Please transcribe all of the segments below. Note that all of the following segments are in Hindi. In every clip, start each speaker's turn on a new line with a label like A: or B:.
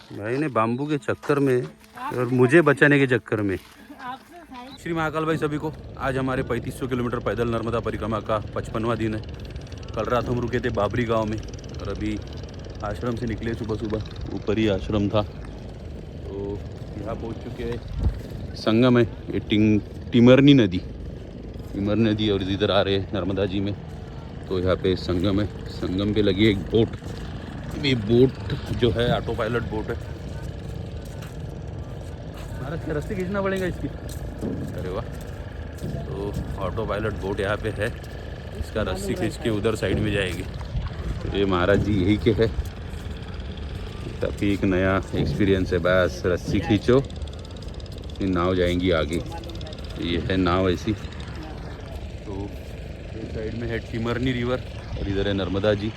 A: भाई ने बाम्बू के चक्कर में और मुझे बचाने के चक्कर में। श्री महाकाल भाई सभी को, आज हमारे 3500 किलोमीटर पैदल नर्मदा परिक्रमा का 55वां दिन है। कल रात हम रुके थे बाबरी गांव में और अभी आश्रम से निकले सुबह सुबह। ऊपर ही आश्रम था तो यहाँ पहुँच चुके हैं। संगम है ये टिमरनी नदी और इधर आ रहे हैं नर्मदा जी में। तो यहाँ पे संगम है, संगम पे लगी एक बोट। ये बोट जो है ऑटो पायलट बोट है। महाराज के रास्ते खींचना पड़ेगा इसकी। अरे वाह, तो ऑटो पायलट बोट यहाँ पे है। इसका रस्सी खींच के उधर साइड में जाएगी। तो ये महाराज जी यही के है। काफ़ी एक नया एक्सपीरियंस है। बस रस्सी खींचो, ये नाव जाएंगी आगे। ये है नाव ऐसी। तो इस साइड में है टिमरनी रिवर और इधर है नर्मदा जी।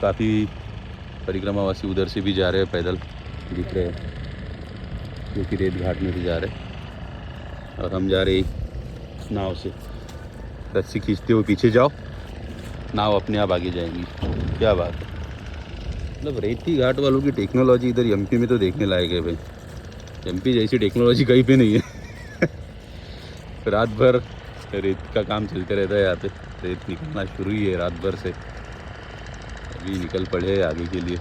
A: काफ़ी परिक्रमावासी उधर से भी जा रहे हैं, पैदल दिख रहे हैं क्योंकि रेत घाट में भी जा रहे हैं। और हम जा रहे हैं नाव से। रस्सी खींचते हुए पीछे जाओ, नाव अपने आप आगे जाएंगी। क्या बात है, मतलब रेती घाट वालों की टेक्नोलॉजी इधर एमपी में तो देखने लायक है भाई। एमपी जैसी टेक्नोलॉजी कहीं पे नहीं है। रात भर रेत का काम चलते रहता है यहाँ पे। रेत निकलना शुरू ही है रात भर से। अभी निकल पड़े आगे के लिए।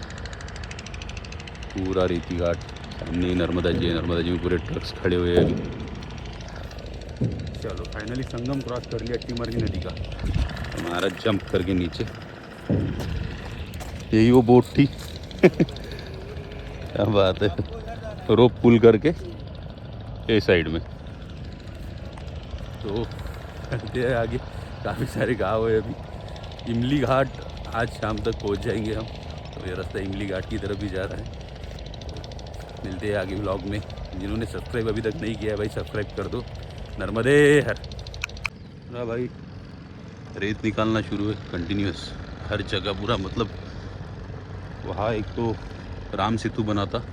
A: पूरा रेती घाट, सामने ही नर्मदा जी है। नर्मदा जी में पूरे ट्रक्स खड़े हुए हैं अभी। चलो फाइनली संगम क्रॉस कर लिया टिमरनी नदी का। हमारा जंप करके नीचे, यही वो बोट थी। क्या बात है, रोप पुल करके ये साइड में। तो आगे काफ़ी सारे गांव है अभी। इमली घाट आज शाम तक पहुंच जाएंगे हम। तो ये रास्ता इमली घाट की तरफ भी जा रहा है। मिलते हैं आगे व्लॉग में। जिन्होंने सब्सक्राइब अभी तक नहीं किया है भाई, सब्सक्राइब कर दो। नर्मदे हर। ना भाई, रेत निकालना शुरू है कंटिन्यूस हर जगह पूरा। मतलब वहाँ एक तो राम सेतु बना था,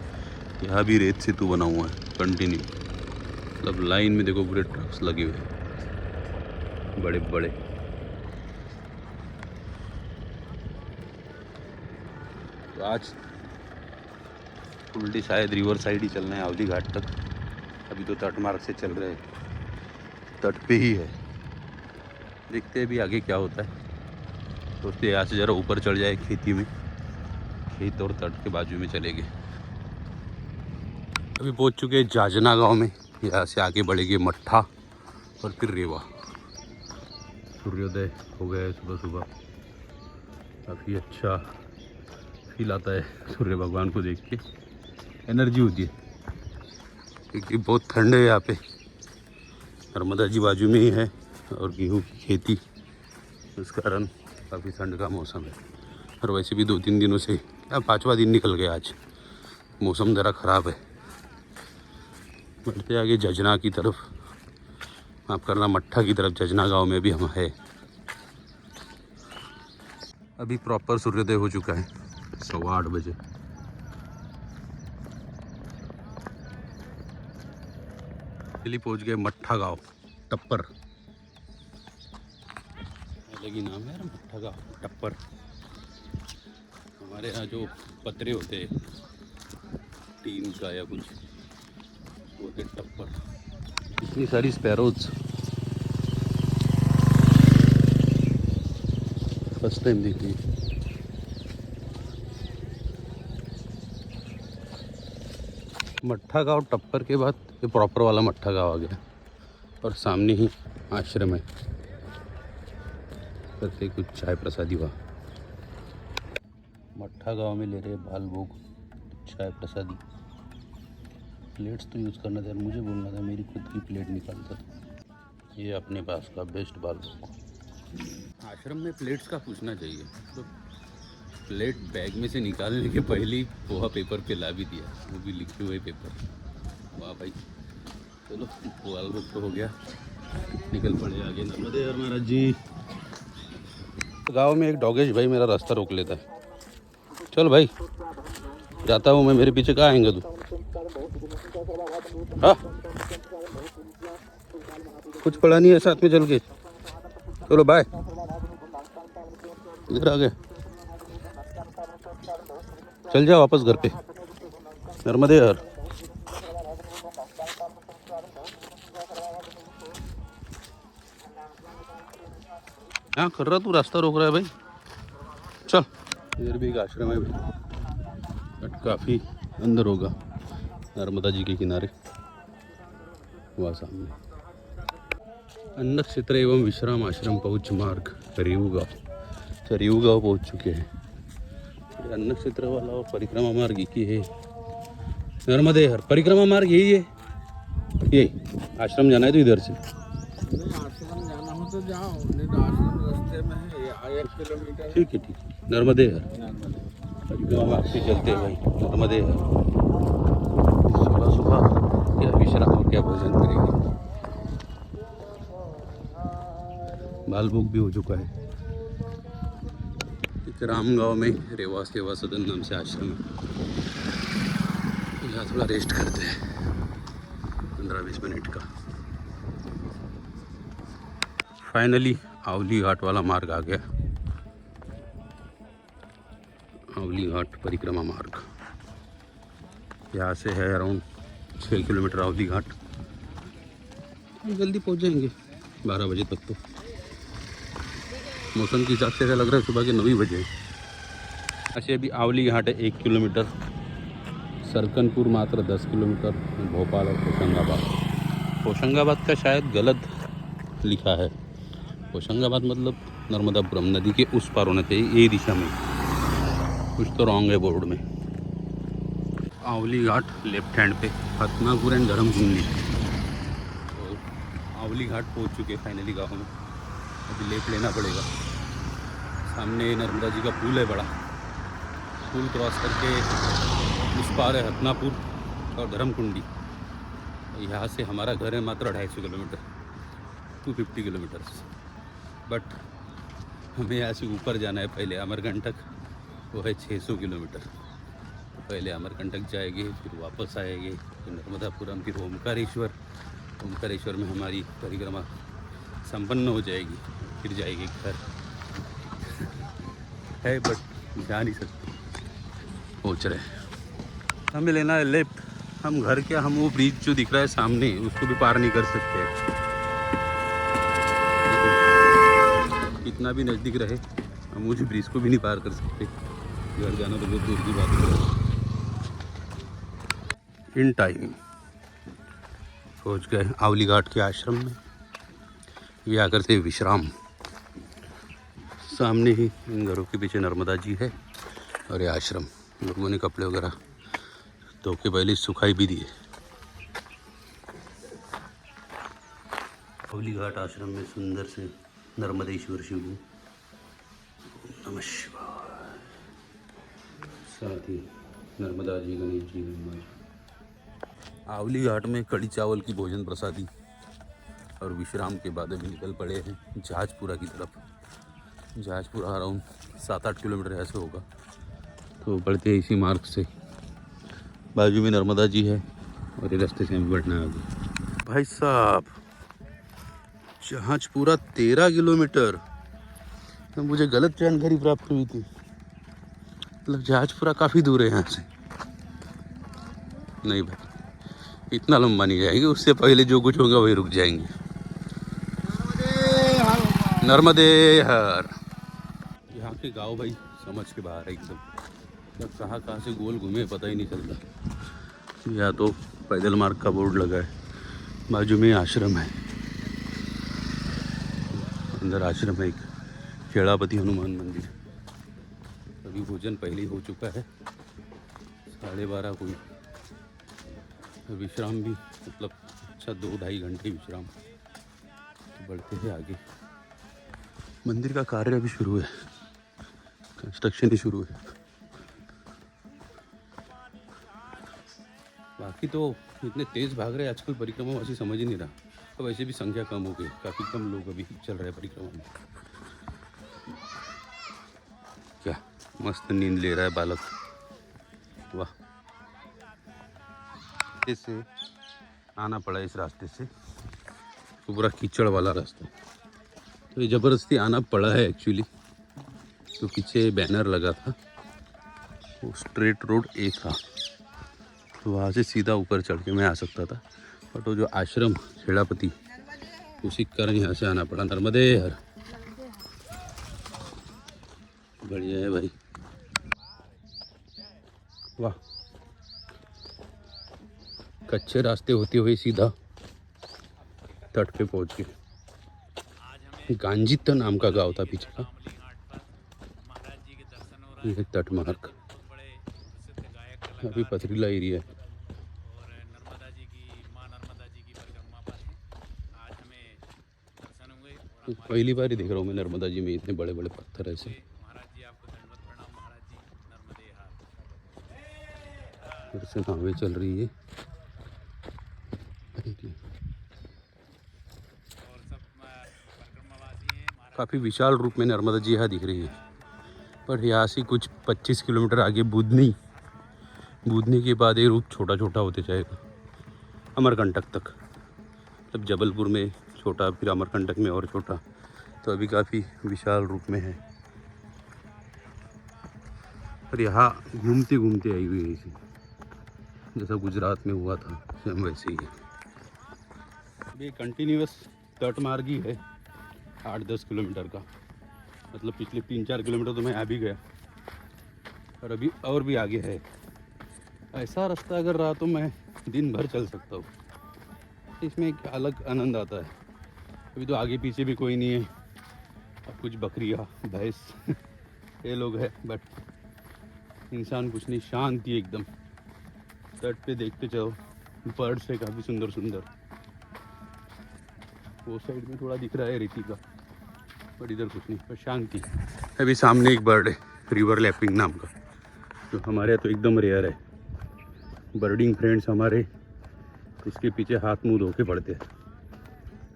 A: यहाँ भी रेत सेतु बना हुआ है कंटिन्यू। मतलब लाइन में देखो पूरे ट्रक्स लगे हुए हैं बड़े बड़े। तो आज उल्टी शायद रिवर साइड ही चलना है अवधी घाट तक। अभी तो तट मार्ग से चल रहे हैं, तट पे ही है। देखते हैं भी आगे क्या होता है। सोचते यहाँ से ज़रा ऊपर चढ़ जाए खेती में, खेत और तट के बाजू में चलेंगे। अभी पहुँच चुके हैं जाजना गांव में। यहाँ से आगे बढ़ेंगे मट्ठा और फिर रेवा। सूर्योदय हो गया है सुबह सुबह। काफ़ी अच्छा फील आता है सूर्य भगवान को देख के। एनर्जी होती है क्योंकि बहुत ठंड है यहाँ पे। नर्मदा जी बाजू में ही है और गेहूँ की खेती, उस कारण काफ़ी ठंड का मौसम है। और वैसे भी 2-3 दिनों से, या 5वां दिन निकल गया आज, मौसम ज़रा ख़राब है। बढ़ते आगे जजना की तरफ, माफ़ करना मट्ठा की तरफ। जजना गांव में भी हम है। अभी प्रॉपर सूर्योदय हो चुका है 8:15 बजे। चलिए पहुंच गए मट्ठा गांव, टप्पर अलग ही नाम है यार, मट्ठा गांव टप्पर। हमारे यहाँ जो पतरे होते हैं टीन का या कुछ, वो है टप्पर। इतनी सारी स्पैरोज, फर्स्ट टाइम देख रही। मट्ठा गांव टप्पर के बाद ये प्रॉपर वाला मट्ठा गांव आ गया और सामने ही आश्रम है। करते कुछ चाय प्रसादी वहाँ। मट्ठा गांव में ले रहे बाल भोग, चाय प्रसादी। प्लेट्स तो यूज़ करना था, मुझे बोलना था, मेरी खुद की प्लेट निकालता था। ये अपने पास का बेस्ट बाल भोग। आश्रम में प्लेट्स का पूछना चाहिए। तो प्लेट बैग में से निकालने के पहले ही पोहा पेपर पे ला भी दिया, वो भी लिखे हुए पेपर। वाह भाई, चलो बाल भोग तो हो गया, निकल पड़े आगे। नर्मदे हर महाराज जी। गाँव में एक डॉगेश भाई मेरा रास्ता रोक लेता है। चल भाई जाता हूँ मैं, मेरे पीछे कहाँ आएंगे तू? हाँ, कुछ पड़ा नहीं है साथ में चल के। चलो बाय। इधर आ गए, चल जाओ वापस घर पे। नर्मदे हर। हाँ कर रहा तू, रास्ता रोक रहा है भाई, चल। इधर भी एक आश्रम है बट काफ़ी अंदर होगा, नर्मदा जी के किनारे वहाँ सामने। अन्न क्षेत्र एवं विश्राम आश्रम पहुँच मार्ग रिवगांव पहुँच चुके हैं। अन्न क्षेत्र वाला और परिक्रमा मार्ग एक ही है, नर्मदे हर परिक्रमा मार्ग यही है। यही आश्रम जाना है तो इधर से
B: आश्रम जाना हो तो जाओ, नहीं तो आश्रम रास्ते में है 1 किलोमीटर।
A: ठीक है नर्मदे हर परिक्रमा मार्ग से चलते हैं भाई नर्मदे हर। सुबह सुबह क्या विश्राम और क्या भोजन करेंगे। बाल भोग भी हो चुका है। एक रामगांव में रेवा सेवा सदन नाम से आश्रम है, यहाँ थोड़ा रेस्ट करते हैं 15-20 मिनट का। फाइनली आवली घाट वाला मार्ग आ गया, आवली घाट परिक्रमा मार्ग। यहाँ से है अराउंड 6 किलोमीटर आवली घाट। जल्दी पहुँच जाएंगे 12 बजे तक। तो मौसम के हिसाब से ऐसा लग रहा है सुबह के 9 बजे। अच्छा अभी आवली घाट है 1 किलोमीटर, सरकनपुर मात्र 10 किलोमीटर, भोपाल और होशंगाबाद का शायद गलत लिखा है। होशंगाबाद मतलब नर्मदापुरम नदी के उस पार होना चाहिए, ये दिशा में, कुछ तो रॉन्ग है बोर्ड में। आवली घाट लेफ्ट हैंड पे, हथनापुर एंड धर्मकुंडी। तो आवली घाट पहुंच चुके फाइनली गाँव में, अभी लेफ्ट लेना पड़ेगा। सामने नर्मदा जी का पुल है बड़ा, पुल क्रॉस करके उस पार है हथनापुर और धर्मकुंडी। यहाँ से हमारा घर है मात्र 250 किलोमीटर, 250 किलोमीटर्स। बट हमें यहाँ से ऊपर जाना है पहले अमरकंटक, वो है 600 किलोमीटर। पहले अमरकंटक जाएंगे, फिर वापस आएंगे, फिर नर्मदापुरम, फिर ओमकारेश्वर। ओमकारेश्वर में हमारी परिक्रमा संपन्न हो जाएगी, फिर जाएगी घर है, बट जा नहीं सकते, पहुँच रहे। हमें लेना है लेफ्ट, हम घर क्या, हम वो ब्रिज जो दिख रहा है सामने उसको भी पार नहीं कर सकते। कितना भी नज़दीक रहे हम मुझे ब्रिज को भी नहीं पार कर सकते। घर जाना तो बहुत दूर की बात है। इन टाइम पहुँच गए आवली घाट के आश्रम में। ये आकर से विश्राम, सामने ही इन घरों के पीछे नर्मदा जी है और ये आश्रम। लोगों ने कपड़े वगैरह धो के पहले सुखाई भी दिए। आवली घाट आश्रम में सुंदर से नर्मदेश्वर शिवलिंग, नमः शिवाय, साथ ही नर्मदा जी, गणेश जी, हनुमान। आवली घाट में कड़ी चावल की भोजन प्रसादी और विश्राम के बाद अभी निकल पड़े हैं जहाजपुरा की तरफ। जहाजपुरा अराउंड 7-8 किलोमीटर ऐसे होगा, तो बढ़ते इसी मार्ग से। बाजू में नर्मदा जी है और ये रास्ते से हमें बढ़ना है आगे। भाई साहब जहाजपुरा 13 किलोमीटर, तो मुझे गलत जानकारी प्राप्त हुई थी, मतलब जहाजपुरा काफ़ी दूर है यहाँ से। नहीं भाई इतना लंबा नहीं जाएंगे, उससे पहले जो कुछ होगा वही रुक जाएंगे। नर्मदे हर। यहाँ के गांव भाई समझ के बाहर है एकदम, जब कहाँ से गोल घूमे पता ही नहीं चलता। या तो पैदल मार्ग का बोर्ड लगा है, बाजू में आश्रम है, अंदर आश्रम है एक खेड़ापति हनुमान मंदिर। अभी भोजन पहले ही हो चुका है, 12:30 कोई विश्राम भी, मतलब अच्छा 2-2.5 घंटे विश्राम। तो बढ़ते हैं आगे। मंदिर का कार्य अभी शुरू है, कंस्ट्रक्शन ही शुरू है। बाकी तो इतने तेज़ भाग रहे आजकल परिक्रमा वासी, समझ ही नहीं रहा। तो वैसे भी संख्या कम हो गई, काफ़ी कम लोग अभी चल रहे हैं परिक्रमा में। क्या मस्त नींद ले रहा है बालक, वाह। से आना पड़ा इस रास्ते से, तो पूरा कीचड़ वाला रास्ता, तो ये ज़बरदस्ती आना पड़ा है एक्चुअली। तो पीछे बैनर लगा था, वो स्ट्रेट रोड ए था, तो तो वहाँ से सीधा ऊपर चढ़ के मैं आ सकता था, बट वो जो आश्रम खेड़ापति उसी कारण यहाँ से आना पड़ा। नर्मदे हर, बढ़िया है भाई, वाह। कच्चे रास्ते होते हुए सीधा तट पे पहुँच गए। गांजित नाम का गांव था पीछे का, ये तट मार्ग। अभी पथरीला एरिया है। पहली बार ही देख रहा हूँ मैं नर्मदा जी में इतने बड़े बड़े पत्थर ऐसे। फिर से नावें चल रही है। काफ़ी विशाल रूप में नर्मदा जी यहाँ दिख रही है, पर यहाँ से कुछ 25 किलोमीटर आगे बूदनी के बाद ये रूप छोटा छोटा होते जाएगा अमरकंटक तक। तब जबलपुर में छोटा, फिर अमरकंटक में और छोटा, तो अभी काफ़ी विशाल रूप में है। पर यहाँ घूमते घूमते आई हुई है इसी, जैसा गुजरात में हुआ था सेम वैसे ही है। अभी कंटिन्यूअस तट मार्ग ही है 8-10 किलोमीटर का, मतलब पिछले 3-4 किलोमीटर तो मैं आ भी गया, और अभी और भी आगे है। ऐसा रास्ता अगर रहा तो मैं दिन भर चल सकता हूँ। इसमें एक अलग आनंद आता है। अभी तो आगे पीछे भी कोई नहीं है, अब कुछ बकरियाँ भैंस ये लोग हैं, बट इंसान कुछ नहीं, शांति एकदम। तट पे देखते जाओ, बर्ड्स है काफ़ी सुंदर सुंदर। वो साइड में थोड़ा दिख रहा है रेती का, पर इधर कुछ नहीं, पर शांति। अभी सामने एक बर्ड है रिवर लैपिंग नाम का, जो हमारे यहाँ तो एकदम रेयर है। बर्डिंग फ्रेंड्स हमारे इसके पीछे हाथ मुंह धो के पड़ते हैं,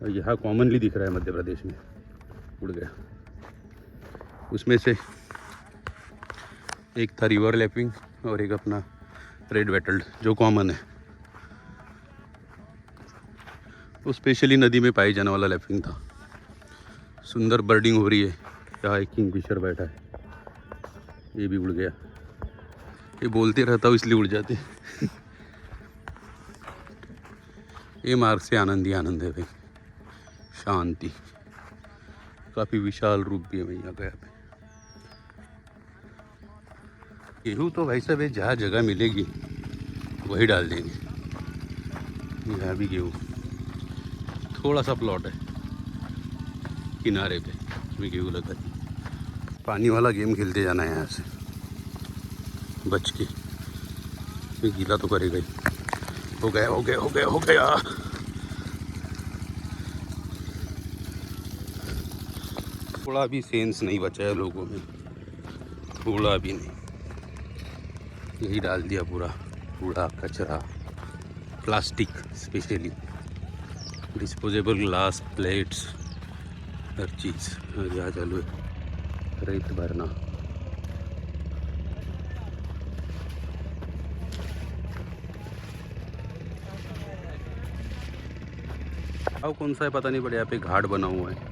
A: और यहाँ कॉमनली दिख रहा है मध्य प्रदेश में। उड़ गया। उसमें से एक था रिवर लैपिंग और एक अपना रेड वेटल्ड जो कॉमन है। वो स्पेशली नदी में पाई जाने वाला लैपिंग था। सुंदर बर्डिंग हो रही है। यहाँ एक किंगफिशर बैठा है, ये भी उड़ गया। ये बोलते रहता हूँ इसलिए उड़ जाते। ये मार्ग से आनंद ही आनंद है भाई, शांति। काफ़ी विशाल रूप भी है भैया का यहाँ पे। गेहूँ तो भाई साहब जहाँ जगह मिलेगी वही डाल देंगे। यहाँ भी गेहूँ, थोड़ा सा प्लॉट है किनारे पे, उसमें गेहूँ लगा दी। पानी वाला गेम खेलते जाना है यहाँ से बच के, ये गीला तो करेगा ही। हो गया हो गया हो गया हो गया। थोड़ा भी सेंस नहीं बचा है लोगों में, थोड़ा भी नहीं। यही डाल दिया पूरा कूड़ा कचरा, plastic specially, disposable glass, plates, हर चीज़। और यहाँ चालू है रेत भरना। अब कौन सा है पता नहीं, बट यहाँ पे घाट बना हुआ है।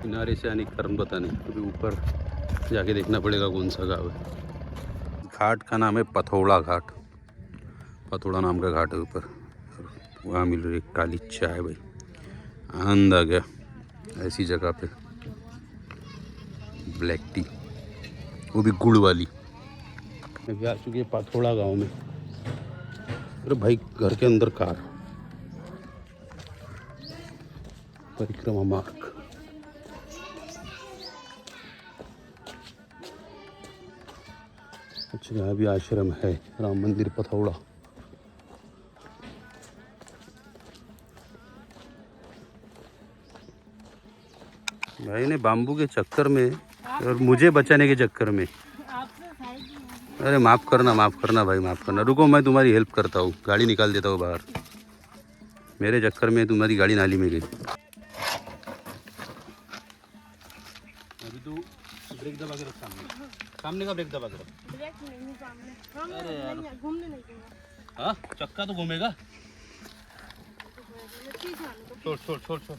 A: किनारे से आने का कारण पता नहीं, अभी ऊपर जाके देखना पड़ेगा कौन सा गाँव है। घाट का नाम है पथौड़ा घाट, पथौड़ा नाम का घाट है ऊपर। वहाँ मिल रही काली चाय भाई, आनंद आ गया ऐसी जगह पे। ब्लैक टी, वो भी गुड़ वाली। अभी आ चुकी है पथौड़ा गांव में। अरे भाई घर के अंदर कार, परिक्रमा मार्ग। अच्छा, यहाँ भी आश्रम है, राम मंदिर पथौड़ा। भाई ने बाम्बू के चक्कर में और मुझे बचाने के चक्कर में, अरे माफ़ करना भाई, माफ़ करना। रुको मैं तुम्हारी हेल्प करता हूँ, गाड़ी निकाल देता हूँ बाहर। मेरे चक्कर में तुम्हारी गाड़ी नाली में गई। अभी तो ब्रेक दबा के रख, सामने का ब्रेक दबा के रख।
C: ब्रेक नहीं सामने, अरे यार घूमने नहीं दूंगा।
A: हाँ चक्का तो घूमेगा। छोड़ छोड़ छोड़ छोड़,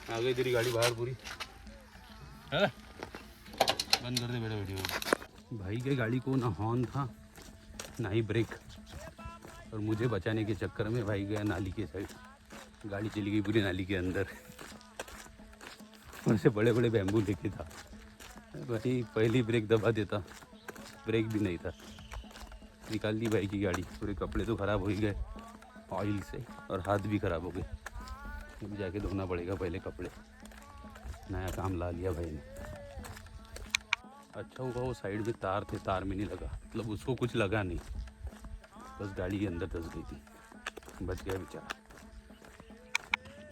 A: आ गई तेरी गाड़ी बाहर पूरी है। बंद कर दे बेटा वीडियो। भाई के गाड़ी को ना हॉर्न था ना ही ब्रेक, और मुझे बचाने के चक्कर में भाई गया नाली के साइड, गाड़ी चली गई पूरी नाली के अंदर। वैसे बड़े बड़े बैम्बू लेके था भाई, पहली ब्रेक दबा देता, ब्रेक भी नहीं था, निकाल दी भाई की गाड़ी। पूरे कपड़े तो ख़राब हो ही गए ऑयल से, और हाथ भी ख़राब हो गए। अभी जाके धोना पड़ेगा पहले कपड़े। नया काम ला लिया भाई ने। अच्छा हुआ वो साइड में तार थे, तार में नहीं लगा, मतलब उसको कुछ लगा नहीं, बस गाड़ी के अंदर धंस गई थी, बच गया बेचारा।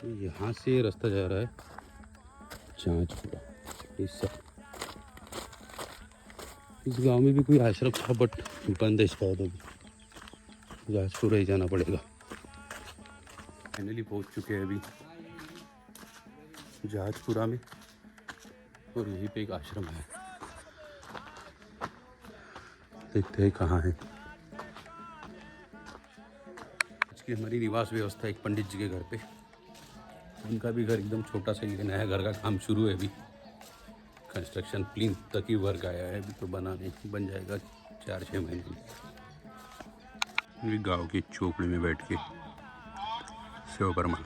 A: तो यहाँ से रास्ता जा रहा है जांजपुरा। इस गांव में भी कोई आश्रम था बट बंद है शायद, अभी जांजपुरा ही जाना पड़ेगा। फाइनली पहुँच चुके हैं अभी जांजपुरा में, और यहीं पे एक आश्रम है, देखते हैं कहाँ है। आज की हमारी निवास व्यवस्था एक पंडित जी के घर पे, उनका भी घर एकदम छोटा सा ही है, नया घर का काम शुरू है अभी, कंस्ट्रक्शन प्लीन तक ही वर्क आया है अभी, तो बनाने बन जाएगा 4-6 महीने में। गाँव की चौपड़ी में बैठ के शिव वर्मा